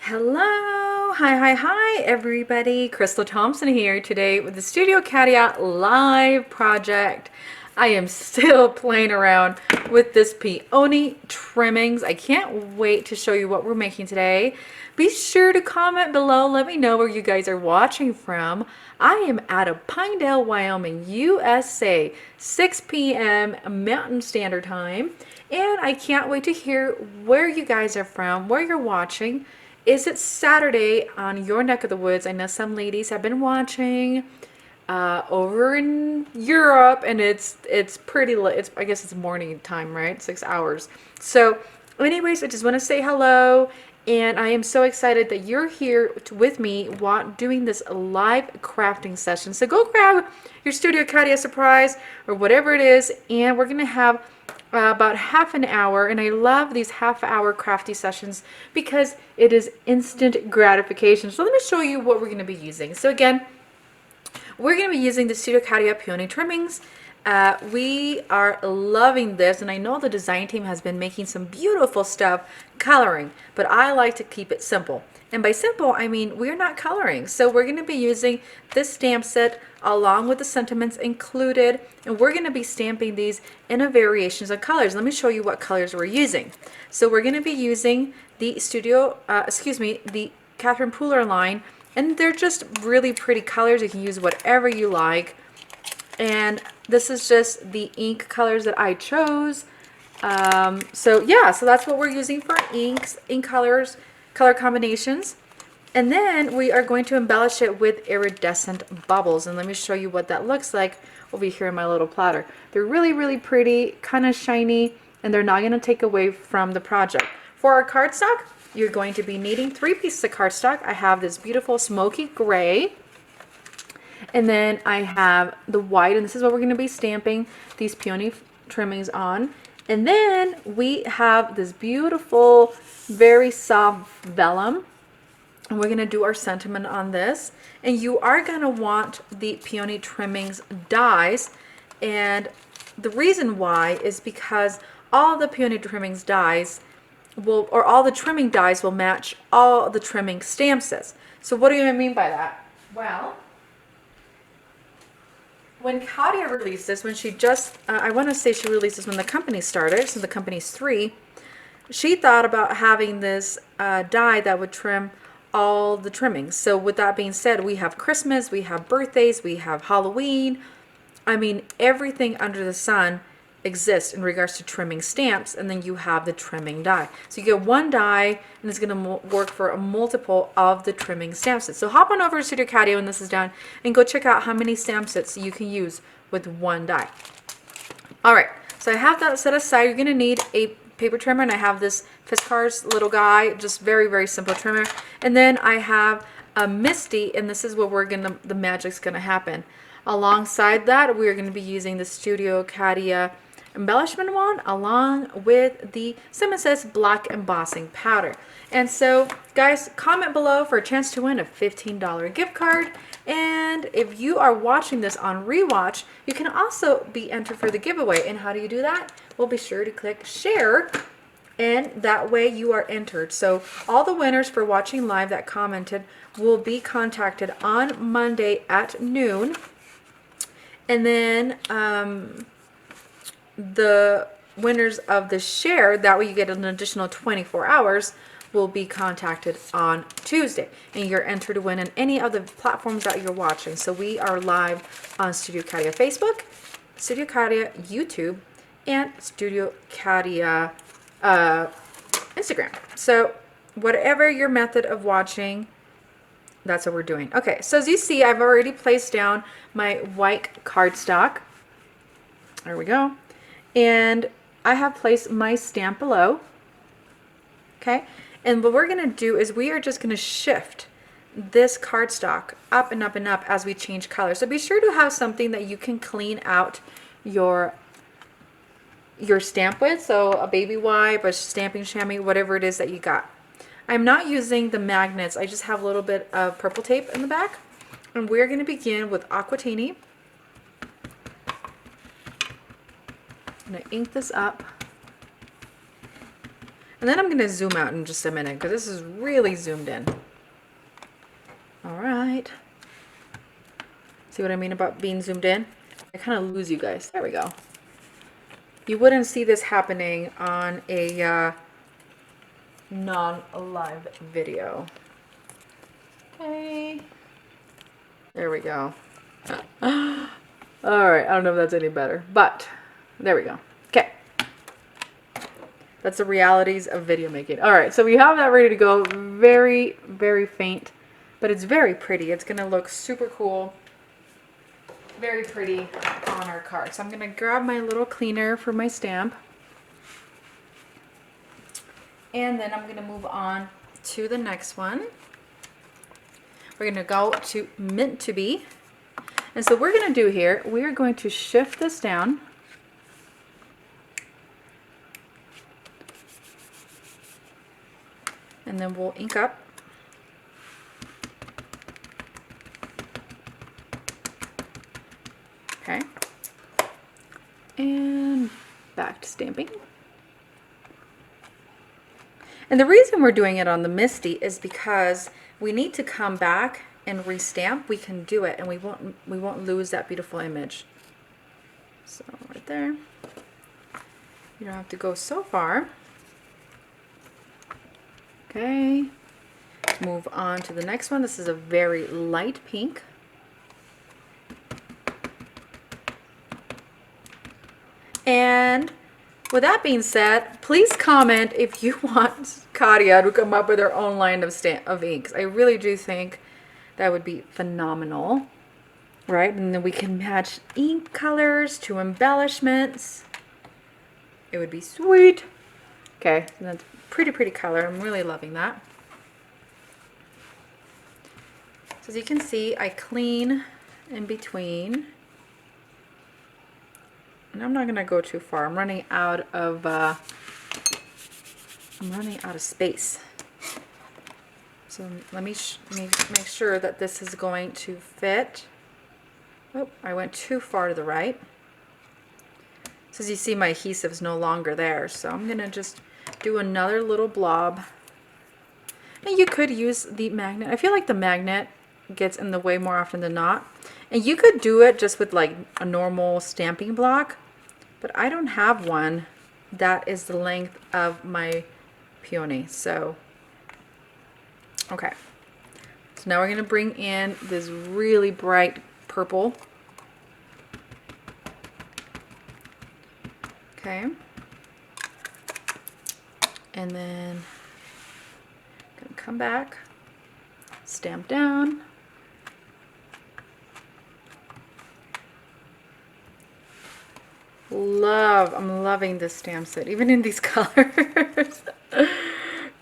Hello, hi everybody. Crystal Thompson here today with the Studio Cadia live project. I am still playing around with this peony trimmings. I can't wait to show you what we're making today. Be sure to comment below. Let me know where you guys are watching from. I am out of Pinedale, Wyoming, USA, 6 p.m. Mountain Standard Time. And I can't wait to hear where you guys are from, where you're watching. Is it Saturday on your neck of the woods? I know some ladies have been watching over in Europe, and it's pretty late. I guess it's morning time, right? 6 hours. So, anyways, I just want to say hello, and I am so excited that you're here with me doing this live crafting session. So go grab your Studio Cadia surprise or whatever it is, and we're gonna have about half an hour, and I love these half-hour crafty sessions because it is instant gratification. So let me show you what we're going to be using. So again, we're going to be using the Studio Cadia peony trimmings. We are loving this, and I know the design team has been making some beautiful stuff coloring, but I like to keep it simple. And by simple, I mean we're not coloring. So we're going to be using this stamp set along with the sentiments included, and we're going to be stamping these in a variations of colors. Let me show you what colors we're using. So we're going to be using the the Catherine Pooler line, and they're just really pretty colors. You can use whatever you like. And this is just the ink colors that I chose. So yeah, so that's what we're using for inks, ink colors, color combinations. And then we are going to embellish it with iridescent bubbles. And let me show you what that looks like over here in my little platter. They're really, really pretty, kind of shiny, and they're not going to take away from the project. For our cardstock, you're going to be needing 3 pieces of cardstock. I have this beautiful smoky gray. And then I have the white, and this is what we're going to be stamping these peony trimmings on. And then we have this beautiful, very soft vellum. And we're going to do our sentiment on this. And you are going to want the peony trimmings dies. And the reason why is because all the peony trimmings dies or all the trimming dies will match all the trimming stamp sets. So what do you mean by that? Well, when Cadia released this, when she just, I want to say she released this when the company started, so the company's 3, she thought about having this die that would trim all the trimmings. So with that being said, we have Christmas, we have birthdays, we have Halloween. I mean, everything under the sun exists in regards to trimming stamps, and then you have the trimming die. So you get one die, and it's going to work for a multiple of the trimming stamp sets. So hop on over to Studio Cadia when this is done, and go check out how many stamp sets you can use with one die. All right, so I have that set aside. You're going to need a paper trimmer, and I have this Fiskars little guy, just very, very simple trimmer. And then I have a Misty, and this is where the magic's going to happen. Alongside that, we are going to be using the Studio Cadia embellishment wand along with the Simon Says black embossing powder. And so guys, comment below for a chance to win a $15 gift card. And if you are watching this on rewatch, you can also be entered for the giveaway. And how do you do that? Well, be sure to click share, and that way you are entered. So all the winners for watching live that commented will be contacted on Monday at noon. And then the winners of the share, that way you get an additional 24 hours, will be contacted on Tuesday. And you're entered to win on any of the platforms that you're watching. So we are live on Studio Cadia Facebook, Studio Cadia YouTube, and Studio Cadia Instagram. So whatever your method of watching, that's what we're doing. Okay, so as you see, I've already placed down my white cardstock. There we go. And I have placed my stamp below. Okay, and what we're going to do is we are just going to shift this cardstock up and up and up as we change color. So be sure to have something that you can clean out your stamp with. So a baby wipe, a stamping chamois, whatever it is that you got. I'm not using the magnets. I just have a little bit of purple tape in the back. And we're going to begin with Aquatini. I'm going to ink this up. And then I'm going to zoom out in just a minute because this is really zoomed in. All right. See what I mean about being zoomed in? I kind of lose you guys. There we go. You wouldn't see this happening on a non-live video. Okay. There we go. All right. I don't know if that's any better, but there we go. Okay. That's the realities of video making. All right. So we have that ready to go. Very, very faint, but it's very pretty. It's going to look super cool. Very pretty on our card. So I'm going to grab my little cleaner for my stamp. And then I'm going to move on to the next one. We're going to go to Meant to Be. And so what we're going to do here, we are going to shift this down. And then we'll ink up. Okay. And back to stamping. And the reason we're doing it on the Misty is because we need to come back and restamp. We can do it, and we won't lose that beautiful image. So right there. You don't have to go so far. Okay. Move on to the next one. This is a very light pink. And with that being said, please comment if you want Katia to come up with her own line of inks. I really do think that would be phenomenal, right? And then we can match ink colors to embellishments. It would be sweet. Okay, so that's pretty color. I'm really loving that. So as you can see, I clean in between. And I'm not going to go too far. I'm running out of space. So let me make sure that this is going to fit. Oh, I went too far to the right. So as you see, my adhesive is no longer there. So I'm going to just do another little blob. And you could use the magnet. I feel like the magnet gets in the way more often than not. And you could do it just with like a normal stamping block, but I don't have one that is the length of my peony. So, okay. So now we're going to bring in this really bright purple. Okay. And then I'm going to come back, stamp down. I'm loving this stamp set, even in these colors.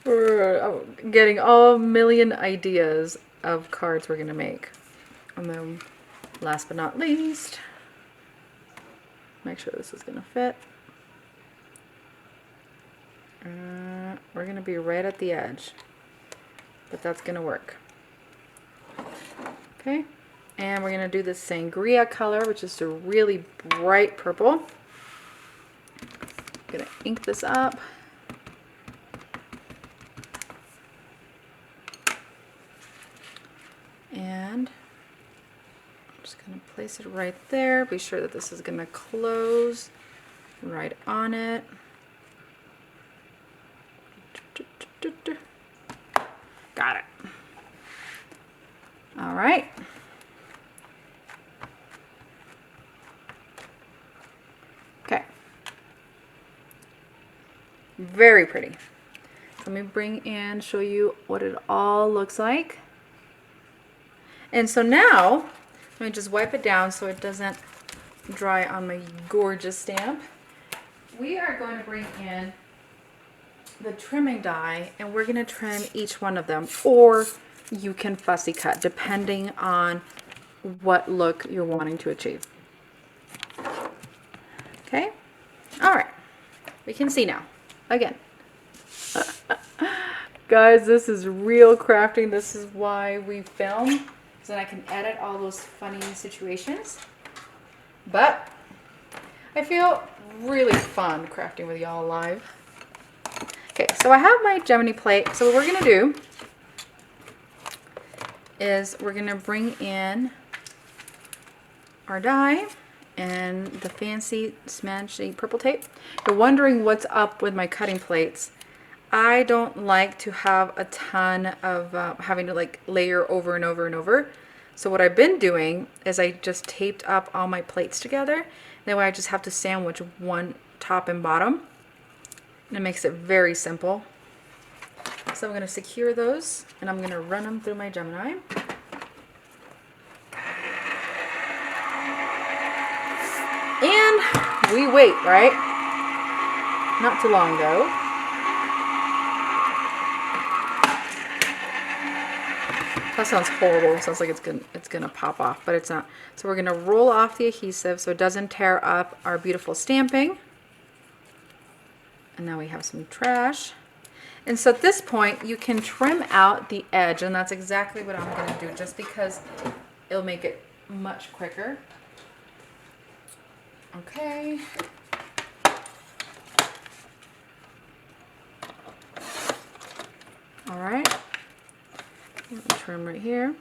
We're getting a million ideas of cards we're gonna make. And then last but not least, make sure this is gonna fit. We're gonna be right at the edge, but that's gonna work. Okay. And we're going to do the sangria color, which is a really bright purple. I'm going to ink this up. And I'm just going to place it right there. Be sure that this is going to close right on it. Got it. All right. Okay. Very pretty. So let me bring in, show you what it all looks like. And so now, let me just wipe it down so it doesn't dry on my gorgeous stamp. We are going to bring in the trimming die, and we're going to trim each one of them, or you can fussy cut depending on what look you're wanting to achieve. Okay, all right, we can see now again. Guys, this is real crafting. This is why we film, so that I can edit all those funny situations. But I feel really fun crafting with y'all live. Okay, so I have my Gemini plate. So what we're gonna do is we're gonna bring in our die and the fancy smashy purple tape. You're wondering what's up with my cutting plates. I don't like to have a ton of having to like layer over and over and over. So what I've been doing is I just taped up all my plates together. That way I just have to sandwich one top and bottom. And it makes it very simple. So I'm going to secure those and I'm going to run them through my Gemini. And we wait, right? Not too long though. That sounds horrible. It sounds like it's gonna pop off, but it's not. So we're gonna roll off the adhesive so it doesn't tear up our beautiful stamping. And now we have some trash. And so at this point, you can trim out the edge, and that's exactly what I'm gonna do, just because it'll make it much quicker. Okay. All right. Trim right here.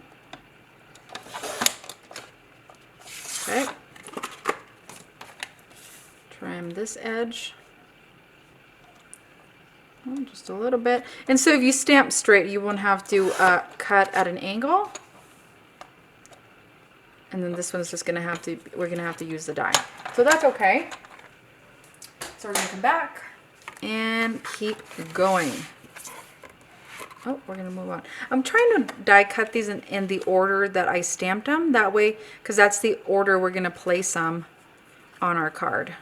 Okay. Trim this edge. Oh, just a little bit. And so if you stamp straight, you won't have to cut at an angle. And then this one's just gonna have to, we're gonna have to use the die. So that's okay. So we're gonna come back and keep going. Oh, we're gonna move on. I'm trying to die cut these in the order that I stamped them. That way, because that's the order we're gonna place them on our card.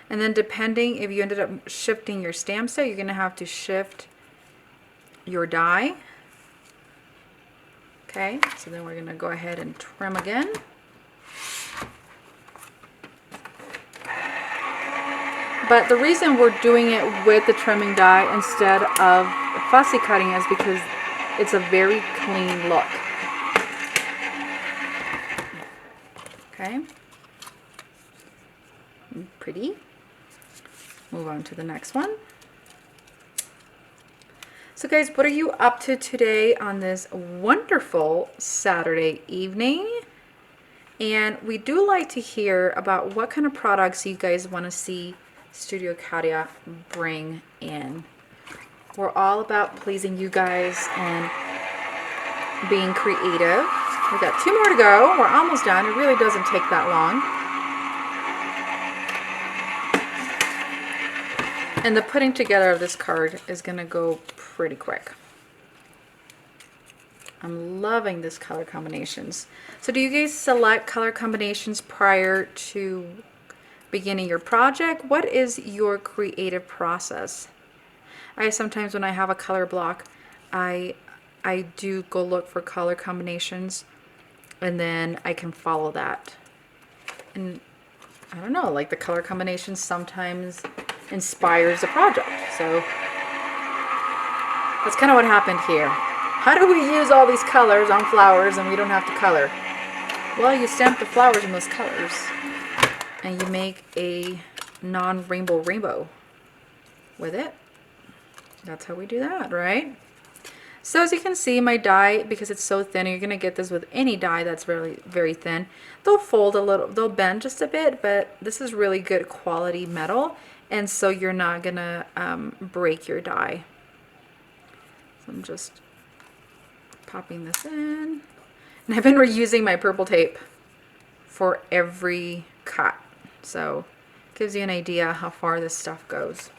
And then depending if you ended up shifting your stamp set, you're gonna have to shift your die. Okay, so then we're gonna go ahead and trim again. But the reason we're doing it with the trimming die instead of fussy cutting is because it's a very clean look. Okay. Pretty. Move on to the next one. So guys, what are you up to today on this wonderful Saturday evening? And we do like to hear about what kind of products you guys want to see Studio Katia bring in. We're all about pleasing you guys and being creative. We've got 2 more to go. We're almost done. It really doesn't take that long. And the putting together of this card is going to go pretty quick. I'm loving this color combinations. So do you guys select color combinations prior to beginning your project? What is your creative process? I sometimes when I have a color block, I do go look for color combinations and then I can follow that. And I don't know, like the color combinations sometimes inspires the project. So that's kind of what happened here. How do we use all these colors on flowers and we don't have to color? Well, you stamp the flowers in those colors and you make a non-rainbow rainbow with it. That's how we do that, right? So as you can see, my die, because it's so thin, you're gonna get this with any die that's really very thin. They'll fold a little, they'll bend just a bit, but this is really good quality metal, and so you're not gonna break your die. So I'm just popping this in. And I've been reusing my purple tape for every cut. So it gives you an idea how far this stuff goes.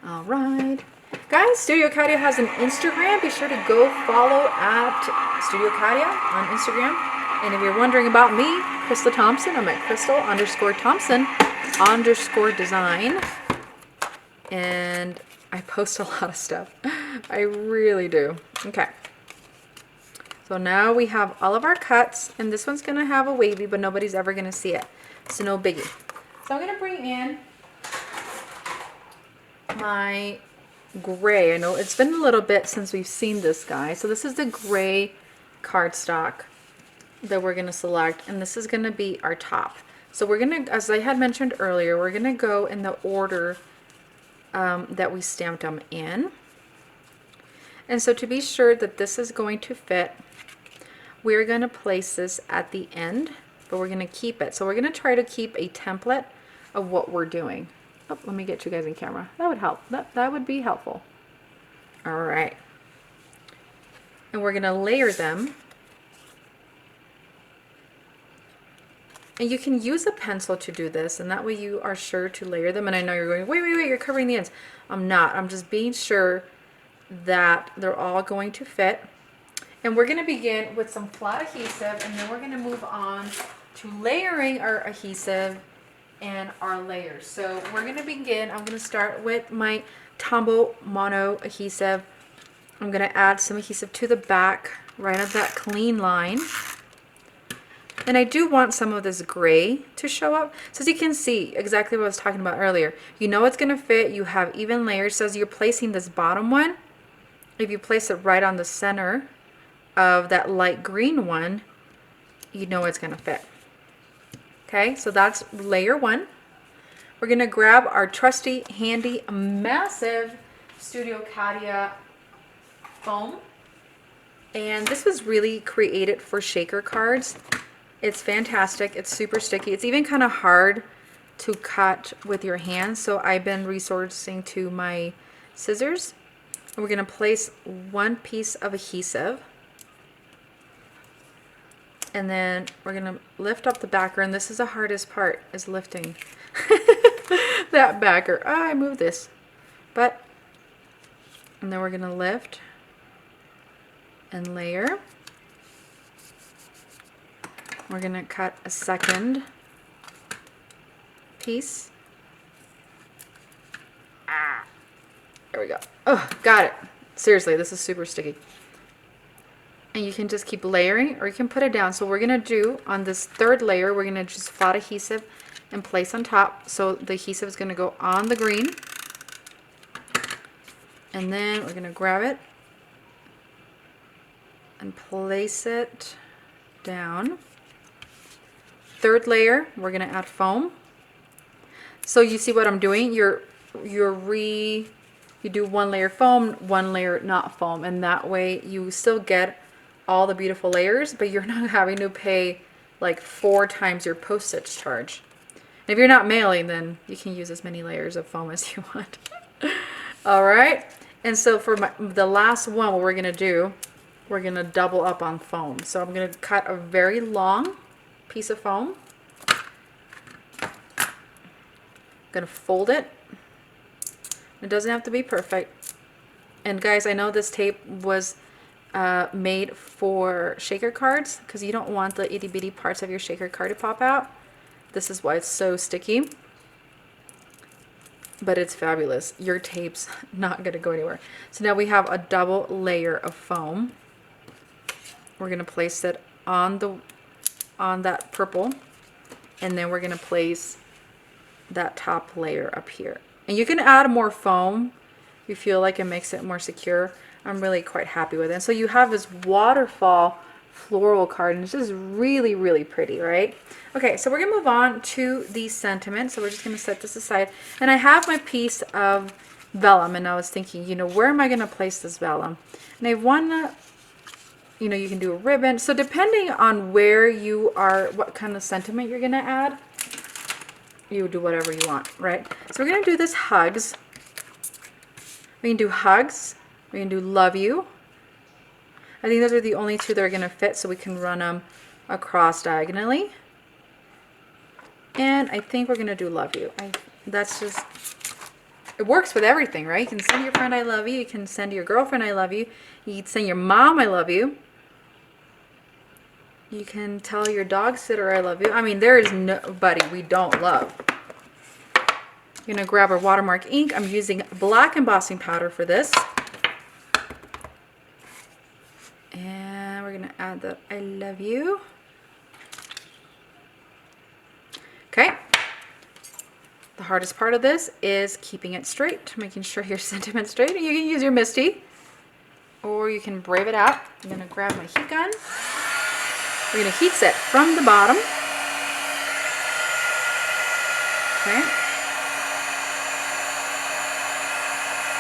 All right. Guys, Studio Katia has an Instagram. Be sure to go follow at Studio Katia on Instagram. And if you're wondering about me, Crystal Thompson, I'm at Crystal_Thompson_design. And I post a lot of stuff. I really do. Okay. So now we have all of our cuts, and this one's gonna have a wavy, but nobody's ever gonna see it. So no biggie. So I'm gonna bring in my gray. I know it's been a little bit since we've seen this guy. So this is the gray cardstock that we're gonna select, and this is gonna be our top. So we're gonna, as I had mentioned earlier, we're gonna go in the order that we stamped them in. And so to be sure that this is going to fit, we're gonna place this at the end, but we're gonna keep it. So we're gonna try to keep a template of what we're doing. Oh, let me get you guys in camera. That would help. That would be helpful. All right. And we're gonna layer them. And you can use a pencil to do this, and that way you are sure to layer them. And I know you're going, wait, you're covering the ends. I'm not. I'm just being sure that they're all going to fit. And we're going to begin with some flat adhesive, and then we're going to move on to layering our adhesive and our layers. So we're going to begin. I'm going to start with my Tombow mono adhesive. I'm going to add some adhesive to the back, right at that clean line. And I do want some of this gray to show up. So as you can see, exactly what I was talking about earlier, you know it's going to fit. You have even layers. So as you're placing this bottom one, if you place it right on the center of that light green one, you know it's going to fit. Okay, so that's layer one. We're going to grab our trusty, handy, massive Studio Cadia foam. And this was really created for shaker cards. It's fantastic. It's super sticky. It's even kind of hard to cut with your hands. So I've been resourcing to my scissors. And we're going to place one piece of adhesive. And then we're going to lift up the backer. And this is the hardest part, is lifting that backer. Oh, I moved this. And then we're going to lift and layer. We're going to cut a second piece. There we go. Oh, got it. Seriously, this is super sticky. And you can just keep layering, or you can put it down. So we're going to do, on this third layer, we're going to just flat adhesive and place on top. So the adhesive is going to go on the green. And then we're going to grab it and place it down. Third layer, we're going to add foam. So you see what I'm doing? You do one layer foam, one layer not foam, and that way you still get all the beautiful layers, but you're not having to pay like 4 times your postage charge. And if you're not mailing, then you can use as many layers of foam as you want. All right, and so for the last one, what we're going to do, we're going to double up on foam. So I'm going to cut a very long piece of foam. I'm going to fold it. It doesn't have to be perfect. And guys, I know this tape was made for shaker cards because you don't want the itty bitty parts of your shaker card to pop out. This is why it's so sticky. But it's fabulous. Your tape's not going to go anywhere. So now we have a double layer of foam. We're going to place it on that purple, and then we're going to place that top layer up here. And you can add more foam if you feel like it makes it more secure. I'm really quite happy with it. And so you have this waterfall floral card, and it's just really, really pretty, right? Okay, so we're going to move on to the sentiment. So we're just going to set this aside. And I have my piece of vellum, and I was thinking, you know, where am I going to place this vellum? And I want to, you know, you can do a ribbon. So depending on where you are, what kind of sentiment you're going to add, you do whatever you want, right? So we're going to do this hugs. We can do hugs. We can do love you. I think those are the only 2 that are going to fit, so we can run them across diagonally. And I think we're going to do love you. That's just, it works with everything, right? You can send your friend I love you. You can send your girlfriend I love you. You can send your mom I love you. You can tell your dog sitter I love you. I mean, there is nobody we don't love. I'm going to grab our watermark ink. I'm using black embossing powder for this. And we're going to add the I love you. Okay. The hardest part of this is keeping it straight, making sure your sentiment's straight. And you can use your Misty, or you can brave it out. I'm going to grab my heat gun. We're going to heat set from the bottom. Okay.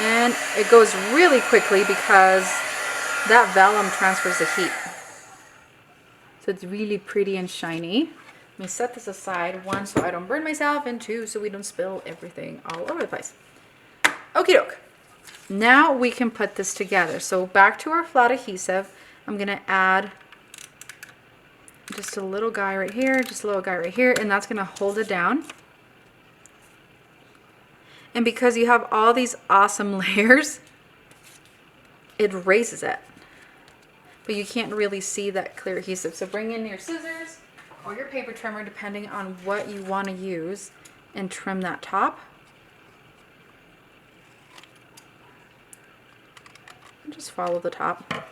And it goes really quickly because that vellum transfers the heat. So it's really pretty and shiny. Let me set this aside, one, so I don't burn myself, and two, so we don't spill everything all over the place. Okie doke. Now we can put this together. So back to our flat adhesive, I'm gonna add just a little guy right here, just a little guy right here, and that's gonna hold it down. And because you have all these awesome layers, it raises it. But you can't really see that clear adhesive. So bring in your scissors or your paper trimmer, depending on what you want to use, and trim that top. And just follow the top.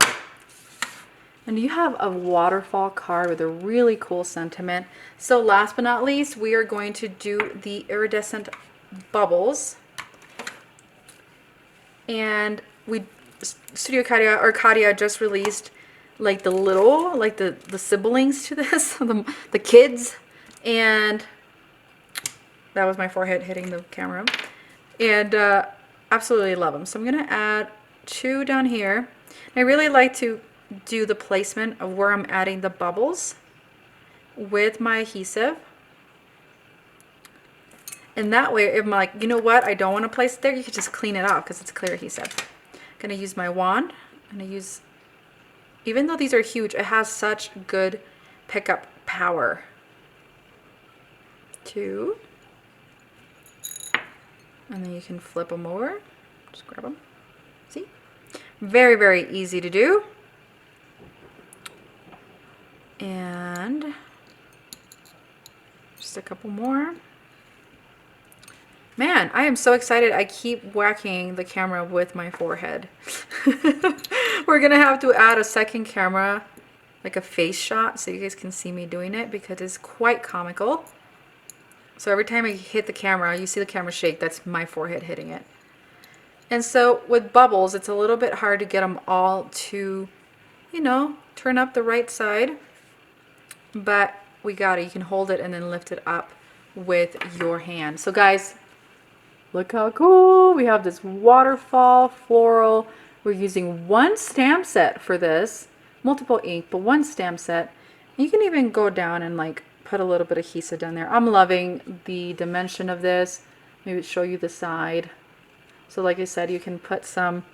And you have a waterfall card with a really cool sentiment. So last but not least, we are going to do the iridescent bubbles. And Studio Katia, or Katia, just released like the little, like the siblings to this, the kids. And that was my forehead hitting the camera. And absolutely love them. So I'm going to add 2 down here. I really like to do the placement of where I'm adding the bubbles with my adhesive. And that way, if I'm like, you know what, I don't want to place it there, you can just clean it off because it's clear adhesive. I'm going to use my wand. I'm going to use, even though these are huge, it has such good pickup power. 2. And then you can flip them over. Just grab them. See? Very, very easy to do. And just a couple more. Man, I am so excited. I keep whacking the camera with my forehead. We're gonna have to add a second camera, like a face shot, so you guys can see me doing it, because it's quite comical. So every time I hit the camera, you see the camera shake, that's my forehead hitting it. And so with bubbles, it's a little bit hard to get them all to, you know, turn up the right side. But we got it. You can hold it and then lift it up with your hand. So guys, look how cool. We have this waterfall floral. We're using 1 stamp set for this. Multiple ink, but 1 stamp set. You can even go down and like put a little bit of adhesive down there. I'm loving the dimension of this. Maybe show you the side. So like I said, you can put some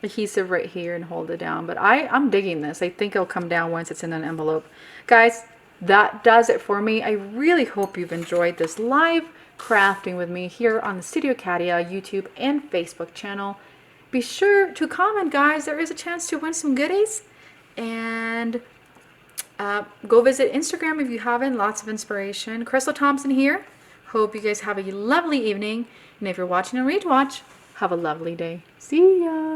adhesive right here and hold it down. But I'm digging this. I think it'll come down once it's in an envelope. Guys, that does it for me. I really hope you've enjoyed this live crafting with me here on the Studio Katia YouTube and Facebook channel. Be sure to comment, guys. There is a chance to win some goodies. And go visit Instagram if you haven't. Lots of inspiration. Crystal Thompson here. Hope you guys have a lovely evening. And if you're watching a rewatch, have a lovely day. See ya.